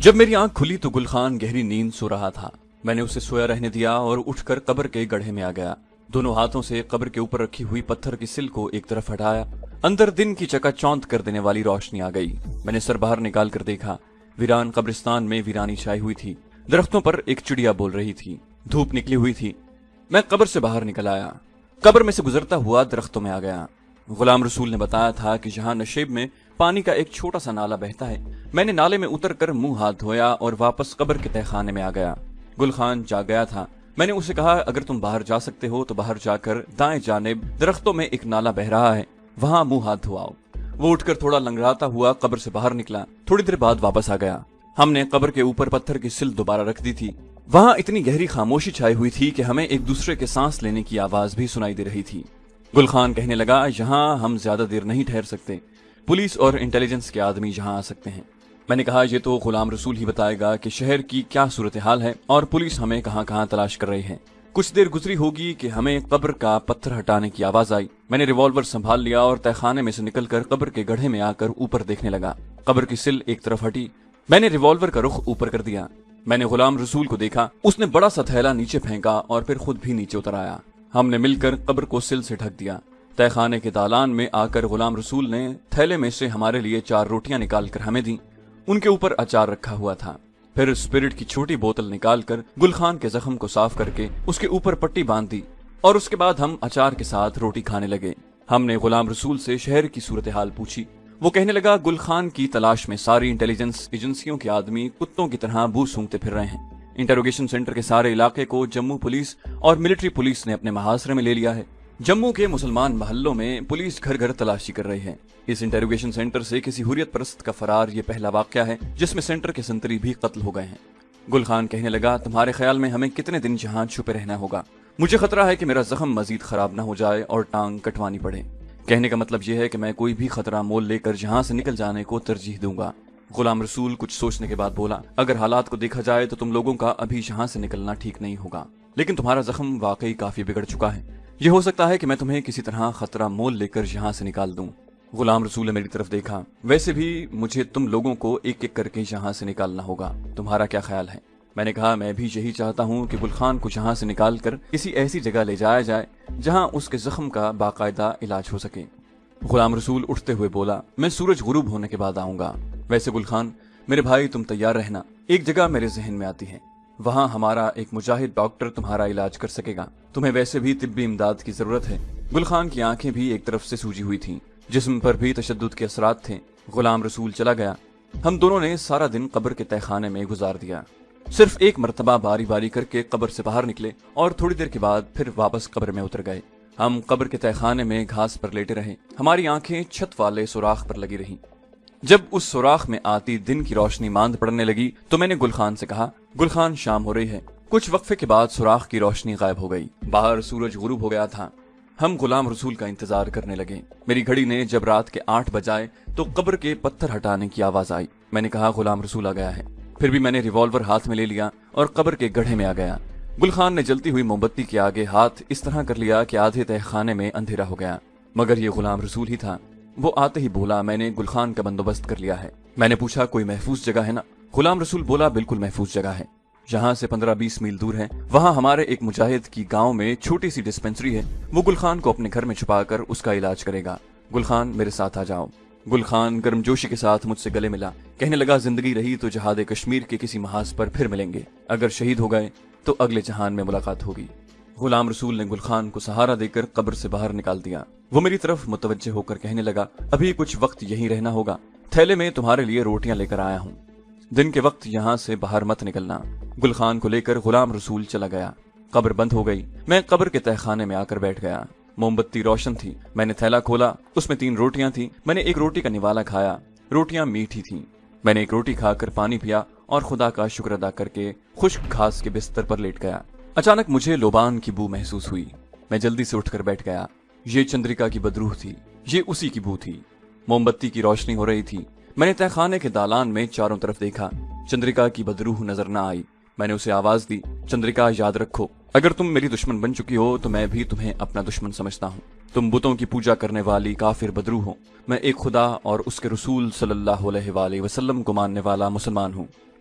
جب میری آنکھ کھلی تو گل خان گہری نیند سو رہا تھا۔ میں نے اسے سویا رہنے دیا اور اٹھ کر قبر کے گڑھے میں آ گیا۔ دونوں ہاتھوں سے قبر کے اوپر رکھی ہوئی پتھر کی سل کو ایک طرف ہٹایا۔ اندر دن کی چکا چوند کر دینے والی روشنی آ گئی۔ میں نے سر باہر نکال کر دیکھا۔ ویران قبرستان میں ویرانی چھائی ہوئی تھی۔ درختوں پر ایک چڑیا بول رہی تھی۔ دھوپ نکلی ہوئی تھی۔ میں قبر سے باہر نکل آیا۔ قبر میں سے گزرتا ہوا درختوں میں آ گیا۔ غلام رسول نے بتایا تھا کہ جہاں نشیب میں پانی کا ایک چھوٹا سا نالا بہتا ہے۔ میں نے نالے میں اتر کر منہ ہاتھ دھویا اور واپس قبر کے تہہ خانے میں آ گیا۔ گل خان جاگ گیا تھا۔ میں نے اسے کہا اگر تم باہر جا سکتے ہو تو باہر جا کر دائیں جانب درختوں میں ایک نالا بہ رہا ہے، وہاں منہ ہاتھ دھواؤ۔ وہ اٹھ کر تھوڑا لنگڑاتا ہوا قبر سے باہر نکلا۔ تھوڑی دیر بعد واپس آ گیا۔ ہم نے قبر کے اوپر پتھر کی سل دوبارہ رکھ دی تھی۔ وہاں اتنی گہری خاموشی چھائی ہوئی تھی کہ ہمیں ایک دوسرے کے سانس لینے کی آواز بھی سنائی دے رہی تھی۔ گل خان کہنے لگا یہاں ہم زیادہ دیر نہیں ٹھہر سکتے، پولیس اور انٹیلیجنس کے آدمی یہاں آ سکتے ہیں۔ میں نے کہا یہ تو غلام رسول ہی بتائے گا کہ شہر کی کیا صورتحال ہے اور پولیس ہمیں کہاں کہاں تلاش کر رہی ہے۔ کچھ دیر گزری ہوگی کہ ہمیں قبر کا پتھر ہٹانے کی آواز آئی۔ میں نے ریوالور سنبھال لیا اور تہہ خانے میں سے نکل کر قبر کے گڑھے میں آ کر اوپر دیکھنے لگا۔ قبر کی سل ایک طرف ہٹی۔ میں نے ریوالور کا رخ اوپر کر دیا۔ میں نے غلام رسول کو دیکھا، اس نے بڑا سا تھیلا نیچے پھینکا اور پھر خود بھی نیچے اتر آیا۔ ہم نے مل کر قبر کو سل سے ڈھک دیا۔ تہہ خانے کے دالان میں آ کر غلام رسول نے تھیلے میں سے ہمارے لیے 4 روٹیاں نکال کر ہمیں دیں۔ ان کے اوپر اچار رکھا ہوا تھا۔ پھر اسپرٹ کی چھوٹی بوتل نکال کر گل خان کے زخم کو صاف کر کے اس کے اوپر پٹی باندھ دی اور اس کے بعد ہم اچار کے ساتھ روٹی کھانے لگے۔ ہم نے غلام رسول سے شہر کی صورتحال پوچھی۔ وہ کہنے لگا گل خان کی تلاش میں ساری انٹیلیجنس ایجنسیوں کے آدمی کتوں کی طرح بو سونگتے پھر رہے ہیں۔ انٹروگیشن سینٹر کے سارے علاقے کو جموں پولیس اور ملٹری پولیس نے اپنے محاصرے میں لے لیا ہے۔ جموں کے مسلمان محلوں میں پولیس گھر گھر تلاشی کر رہی ہے۔ اس انٹروگیشن سینٹر سے کسی حریت پرست کا فرار یہ پہلا واقعہ ہے جس میں سینٹر کے سنتری بھی قتل ہو گئے ہیں۔ گل خان کہنے لگا تمہارے خیال میں ہمیں کتنے دن جہاں چھپے رہنا ہوگا؟ مجھے خطرہ ہے کہ میرا زخم مزید خراب نہ ہو جائے اور ٹانگ کٹوانی پڑے۔ کہنے کا مطلب یہ ہے کہ میں کوئی بھی خطرہ مول لے کر جہاں سے نکل جانے کو ترجیح دوں گا۔ غلام رسول کچھ سوچنے کے بعد بولا اگر حالات کو دیکھا جائے تو تم لوگوں کا ابھی یہاں سے نکلنا ٹھیک نہیں ہوگا، لیکن تمہارا زخم واقعی کافی بگڑ چکا ہے۔ یہ ہو سکتا ہے کہ میں تمہیں کسی طرح خطرہ مول لے کر یہاں سے نکال دوں۔ غلام رسول نے میری طرف دیکھا۔ ویسے بھی مجھے تم لوگوں کو ایک ایک کر کے یہاں سے نکالنا ہوگا، تمہارا کیا خیال ہے؟ میں نے کہا میں بھی یہی چاہتا ہوں کہ گل خان کو یہاں سے نکال کر کسی ایسی جگہ لے جایا جائے جہاں اس کے زخم کا باقاعدہ علاج ہو سکے۔ غلام رسول اٹھتے ہوئے بولا میں سورج غروب ہونے کے بعد آؤں گا۔ ویسے گل خان میرے بھائی تم تیار رہنا، ایک جگہ میرے ذہن میں آتی ہے، وہاں ہمارا ایک مجاہد ڈاکٹر تمہارا علاج کر سکے گا، تمہیں ویسے بھی طبی امداد کی ضرورت ہے۔ گل خان کی آنکھیں بھی ایک طرف سے سوجی ہوئی تھیں، جسم پر بھی تشدد کے اثرات تھے۔ غلام رسول چلا گیا۔ ہم دونوں نے سارا دن قبر کے تہہ خانے میں گزار دیا۔ صرف ایک مرتبہ باری باری کر کے قبر سے باہر نکلے اور تھوڑی دیر کے بعد پھر واپس قبر میں اتر گئے۔ ہم قبر کے تہہ خانے میں گھاس پر لیٹے رہے۔ ہماری آنکھیں چھت والے سوراخ پر لگی رہیں۔ جب اس سوراخ میں آتی دن کی روشنی ماند پڑنے لگی تو میں نے گل خان سے کہا گل خان شام ہو رہی ہے۔ کچھ وقفے کے بعد سوراخ کی روشنی غائب ہو گئی۔ باہر سورج غروب ہو گیا تھا۔ ہم غلام رسول کا انتظار کرنے لگے۔ میری گھڑی نے جب رات کے 8 بجائے تو قبر کے پتھر ہٹانے کی آواز آئی۔ میں نے کہا غلام رسول آ گیا ہے۔ پھر بھی میں نے ریوالور ہاتھ میں لے لیا اور قبر کے گڑھے میں آ گیا۔ گل خان نے جلتی ہوئی موم بتی کے آگے ہاتھ اس طرح کر لیا کہ آدھے تہہ خانے میں اندھیرا ہو گیا، مگر یہ غلام رسول ہی تھا۔ وہ آتے ہی بولا میں نے گل خان کا بندوبست کر لیا ہے۔ میں نے پوچھا کوئی محفوظ جگہ ہے نا؟ غلام رسول بولا بالکل محفوظ جگہ ہے، یہاں سے 15-20 میل دور ہے، وہاں ہمارے ایک مجاہد کی گاؤں میں چھوٹی سی ڈسپنسری ہے، وہ گل خان کو اپنے گھر میں چھپا کر اس کا علاج کرے گا۔ گل خان میرے ساتھ آ جاؤ۔ گل خان گرم جوشی کے ساتھ مجھ سے گلے ملا، کہنے لگا زندگی رہی تو جہاد کشمیر کے کسی محاذ پر پھر ملیں گے، اگر شہید ہو گئے تو اگلے جہان میں ملاقات ہوگی۔ غلام رسول نے گل خان کو سہارا دے کر قبر سے باہر نکال دیا۔ وہ میری طرف متوجہ ہو کر کہنے لگا ابھی کچھ وقت یہیں رہنا ہوگا، تھیلے میں تمہارے لیے روٹیاں لے کر آیا ہوں، دن کے وقت یہاں سے باہر مت نکلنا۔ گل خان کو لے کر غلام رسول چلا گیا۔ قبر بند ہو گئی۔ میں قبر کے تہہ خانے میں آ کر بیٹھ گیا۔ موم بتی روشن تھی۔ میں نے تھیلا کھولا، اس میں 3 روٹیاں تھیں۔ میں نے ایک روٹی کا نوالا کھایا، روٹیاں میٹھی تھیں۔ میں نے ایک روٹی کھا کر پانی پیا اور خدا کا شکر ادا کر کے خشک گھاس کے بستر پر لیٹ گیا۔ اچانک مجھے لوبان کی بو محسوس ہوئی۔ میں جلدی سے اٹھ کر بیٹھ گیا۔ یہ چندرکا کی بدروح تھی، یہ اسی کی بو تھی۔ موم بتی کی روشنی ہو رہی تھی۔ میں نے تہہ خانے کے دالان میں چاروں طرف دیکھا، چندرکا کی بدروح نظر نہ آئی۔ میں نے اسے آواز دی چندرکا یاد رکھو، اگر تم میری دشمن بن چکی ہو تو میں بھی تمہیں اپنا دشمن سمجھتا ہوں۔ تم بتوں کی پوجا کرنے والی کافر بدروح ہو، میں ایک خدا اور اس کے رسول صلی اللہ علیہ وآلہ وسلم کو ماننے والا مسلمان ہوں۔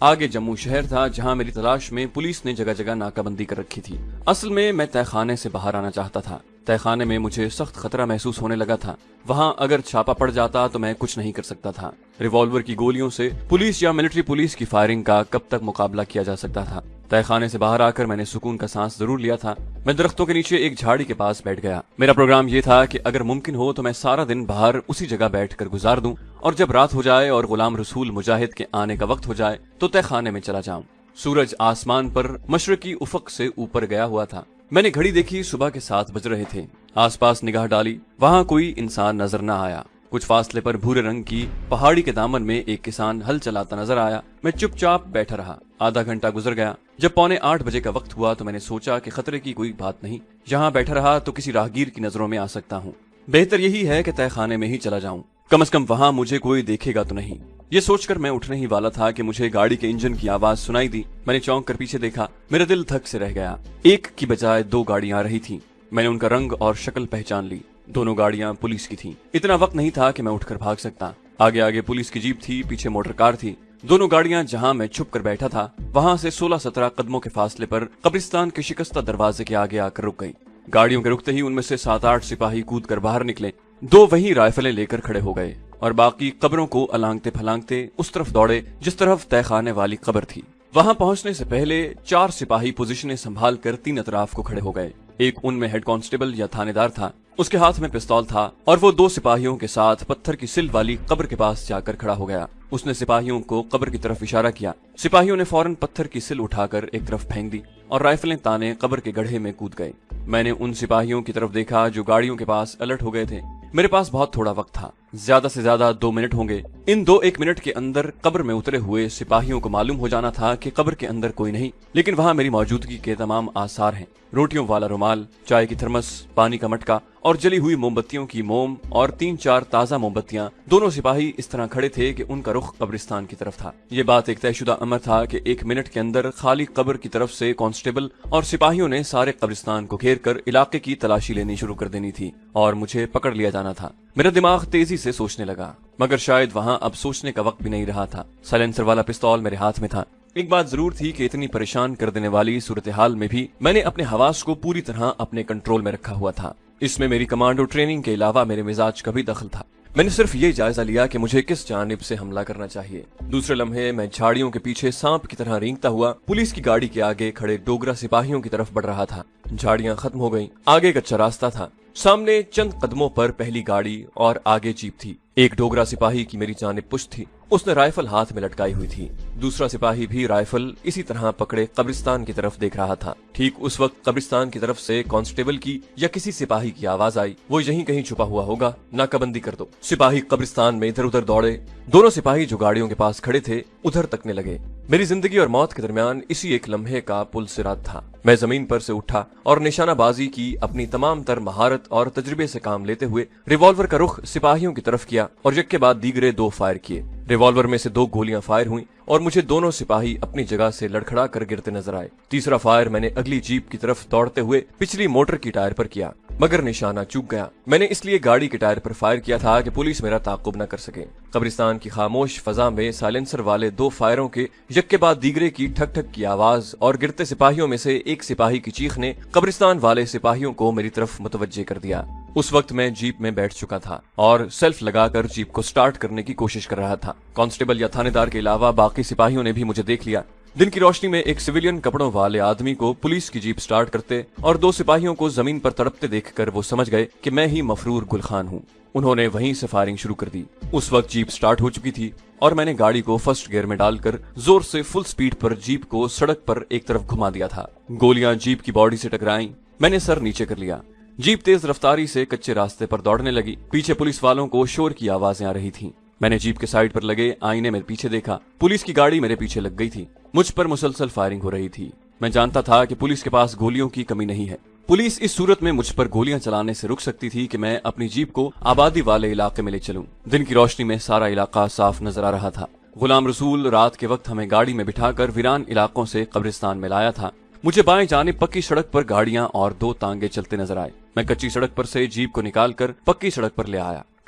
آگے جموں شہر تھا جہاں میری تلاش میں پولیس نے جگہ جگہ ناکہ بندی کر رکھی تھی۔ اصل میں تہہ خانے سے باہر آنا چاہتا تھا۔ تہہ خانے میں مجھے سخت خطرہ محسوس ہونے لگا تھا۔ وہاں اگر چھاپا پڑ جاتا تو میں کچھ نہیں کر سکتا تھا۔ ریوالور کی گولیوں سے پولیس یا ملٹری پولیس کی فائرنگ کا کب تک مقابلہ کیا جا سکتا تھا؟ تہہ خانے سے باہر آ کر میں نے سکون کا سانس ضرور لیا تھا۔ میں درختوں کے نیچے ایک جھاڑی کے پاس بیٹھ گیا۔ میرا پروگرام یہ تھا کہ اگر ممکن ہو تو میں سارا دن باہر اسی جگہ بیٹھ کر گزار دوں، اور جب رات ہو جائے اور غلام رسول مجاہد کے آنے کا وقت ہو جائے تو تہہ خانے میں چلا جاؤں۔ سورج آسمان پر مشرقی افق سے اوپر گیا ہوا تھا۔ میں نے گھڑی دیکھی، صبح کے 7 بج رہے تھے۔ آس پاس نگاہ ڈالی، وہاں کوئی انسان نظر نہ آیا۔ کچھ فاصلے پر بھورے رنگ کی پہاڑی کے دامن میں ایک کسان ہل چلاتا نظر آیا۔ میں چپ چاپ بیٹھا رہا۔ آدھا گھنٹہ گزر گیا۔ جب 7:45 بجے کا وقت ہوا تو میں نے سوچا کہ خطرے کی کوئی بات نہیں، یہاں بیٹھا رہا تو کسی راہگیر کی نظروں میں آ سکتا ہوں۔ بہتر یہی ہے کہ تہہ خانے میں ہی چلا جاؤں، کم از کم وہاں مجھے کوئی دیکھے گا تو نہیں۔ یہ سوچ کر میں اٹھنے ہی والا تھا کہ مجھے گاڑی کے انجن کی آواز سنائی دی۔ میں نے چونک کر پیچھے دیکھا، میرا دل دھک سے رہ گیا۔ ایک کی بجائے 2 گاڑیاں آ رہی تھیں۔ میں نے ان کا رنگ اور شکل پہچان لی۔ دونوں گاڑیاں پولیس کی تھیں۔ اتنا وقت نہیں تھا کہ میں اٹھ کر بھاگ سکتا۔ آگے آگے پولیس کی جیپ تھی، پیچھے موٹر کار تھی۔ دونوں گاڑیاں جہاں میں چھپ کر بیٹھا تھا وہاں سے 16-17 قدموں کے فاصلے پر قبرستان کے شکستہ دروازے کے آگے آ کر رک گئی۔ گاڑیوں کے رکتے ہی ان میں سے 7-8 سپاہی کود کر باہر نکلے۔ 2 وہیں رائفلیں لے کر کھڑے ہو گئے اور باقی قبروں کو الانگتے پھلانگتے اس طرف دوڑے جس طرف تہہ خانے والی قبر تھی۔ وہاں پہنچنے سے پہلے 4 سپاہی پوزیشنیں سنبھال کر 3 اطراف کو کھڑے ہو گئے۔ ایک ان میں ہیڈ کانسٹیبل یا تھانے دار تھا، اس کے ہاتھ میں پستول تھا اور وہ 2 سپاہیوں کے ساتھ پتھر کی سل والی قبر کے پاس جا کر کھڑا ہو گیا۔ اس نے سپاہیوں کو قبر کی طرف اشارہ کیا۔ سپاہیوں نے فوراً پتھر کی سل اٹھا کر ایک طرف پھینک دی اور رائفلیں تانے قبر کے گڑھے میں کود گئے۔ میں نے ان سپاہیوں کی طرف دیکھا جو گاڑیوں کے پاس الرٹ ہو گئے تھے۔ میرے پاس بہت تھوڑا وقت تھا، زیادہ سے زیادہ 2 منٹ ہوں گے۔ ان 2-1 منٹ کے اندر قبر میں اترے ہوئے سپاہیوں کو معلوم ہو جانا تھا کہ قبر کے اندر کوئی نہیں، لیکن وہاں میری موجودگی کے تمام آثار ہیں۔ روٹیوں والا رومال، چائے کی تھرمس، پانی کا مٹکا اور جلی ہوئی موم بتیوں کی موم اور 3-4 تازہ موم بتیاں۔ دونوں سپاہی اس طرح کھڑے تھے کہ ان کا رخ قبرستان کی طرف تھا۔ یہ بات ایک طے شدہ امر تھا کہ 1 منٹ کے اندر خالی قبر کی طرف سے کانسٹیبل اور سپاہیوں نے سارے قبرستان کو گھیر کر علاقے کی تلاشی لینی شروع کر دینی تھی اور مجھے پکڑ لیا جانا تھا۔ میرا دماغ تیزی سے سوچنے لگا، مگر شاید وہاں اب سوچنے کا وقت بھی نہیں رہا تھا۔ سائلنسر والا پستول میرے ہاتھ میں تھا۔ ایک بات ضرور تھی کہ اتنی پریشان کر دینے والی صورتحال میں بھی میں نے اپنے حواس کو پوری طرح اپنے کنٹرول میں رکھا ہوا تھا۔ اس میں میری کمانڈو ٹریننگ کے علاوہ میرے مزاج کا بھی دخل تھا۔ میں نے صرف یہ جائزہ لیا کہ مجھے کس جانب سے حملہ کرنا چاہیے۔ دوسرے لمحے میں جھاڑیوں کے پیچھے سانپ کی طرح رینگتا ہوا پولیس کی گاڑی کے آگے کھڑے ڈوگرا سپاہیوں کی طرف بڑھ رہا تھا۔ جھاڑیاں ختم ہو گئیں، آگے کچا راستہ تھا۔ سامنے چند قدموں پر پہلی گاڑی اور آگے جیپ تھی۔ ایک ڈوگرا سپاہی کی میری جانب پشت تھی، اس نے رائفل ہاتھ میں لٹکائی ہوئی تھی۔ دوسرا سپاہی بھی رائفل اسی طرح پکڑے قبرستان کی طرف دیکھ رہا تھا۔ ٹھیک اس وقت قبرستان کی طرف سے کانسٹیبل کی یا کسی سپاہی کی آواز آئی، وہ یہیں کہیں چھپا ہوا ہوگا، ناکہ بندی کر دو۔ سپاہی قبرستان میں ادھر ادھر دوڑے۔ دونوں سپاہی جو گاڑیوں کے پاس کھڑے تھے ادھر تکنے لگے۔ میری زندگی اور موت کے درمیان اسی ایک لمحے کا پل صراط تھا۔ میں زمین پر سے اٹھا اور نشانہ بازی کی اپنی تمام تر مہارت اور تجربے سے کام لیتے ہوئے ریوالور کا رخ سپاہیوں کی طرف کیا اور یک کے بعد دیگرے 2 فائر کیے۔ ریوالور میں سے 2 گولیاں فائر ہوئیں اور مجھے دونوں سپاہی اپنی جگہ سے لڑکھڑا کر گرتے نظر آئے۔ تیسرا فائر میں نے اگلی جیپ کی طرف دوڑتے ہوئے پچھلی موٹر کی ٹائر پر کیا، مگر نشانہ چوک گیا۔ میں نے اس لیے گاڑی کے ٹائر پر فائر کیا تھا کہ پولیس میرا تعاقب نہ کر سکے۔ قبرستان کی خاموش فضا میں سائلنسر والے 2 فائروں کے یک کے بعد دیگرے کی ٹھک ٹھک کی آواز اور گرتے سپاہیوں میں سے ایک سپاہی کی چیخ نے قبرستان والے سپاہیوں کو میری طرف متوجہ کر دیا۔ اس وقت میں جیپ میں بیٹھ چکا تھا اور سیلف لگا کر جیپ کو سٹارٹ کرنے کی کوشش کر رہا تھا۔ کانسٹیبل یا تھانے دار کے علاوہ باقی سپاہیوں نے بھی مجھے دیکھ لیا۔ دن کی روشنی میں ایک سویلین کپڑوں والے آدمی کو پولیس کی جیپ سٹارٹ کرتے اور 2 سپاہیوں کو زمین پر تڑپتے دیکھ کر وہ سمجھ گئے کہ میں ہی مفرور گل خان ہوں۔ انہوں نے وہیں سے فائرنگ شروع کر دی۔ اس وقت جیپ سٹارٹ ہو چکی تھی اور میں نے گاڑی کو فرسٹ گیئر میں ڈال کر زور سے فل سپیڈ پر جیپ کو سڑک پر ایک طرف گھما دیا تھا۔ گولیاں جیپ کی باڈی سے ٹکرائیں، میں نے سر نیچے کر لیا۔ جیپ تیز رفتاری سے کچے راستے پر دوڑنے لگی۔ پیچھے پولیس والوں کو شور کی آوازیں آ رہی تھیں۔ میں نے جیپ کے سائیڈ پر لگے آئینے میں پیچھے دیکھا، پولیس کی گاڑی میرے پیچھے لگ گئی تھی۔ مجھ پر مسلسل فائرنگ ہو رہی تھی۔ میں جانتا تھا کہ پولیس کے پاس گولیوں کی کمی نہیں ہے۔ پولیس اس صورت میں مجھ پر گولیاں چلانے سے رک سکتی تھی کہ میں اپنی جیپ کو آبادی والے علاقے میں لے چلوں۔ دن کی روشنی میں سارا علاقہ صاف نظر آ رہا تھا۔ غلام رسول رات کے وقت ہمیں گاڑی میں بٹھا کر ویران علاقوں سے قبرستان میں لایا تھا۔ مجھے بائیں جانب پکی سڑک پر گاڑیاں اور 2 تانگے چلتے نظر آئے۔ میں کچی سڑک پر سے جیپ کو نکال کر پکی سڑک پر لے آیا۔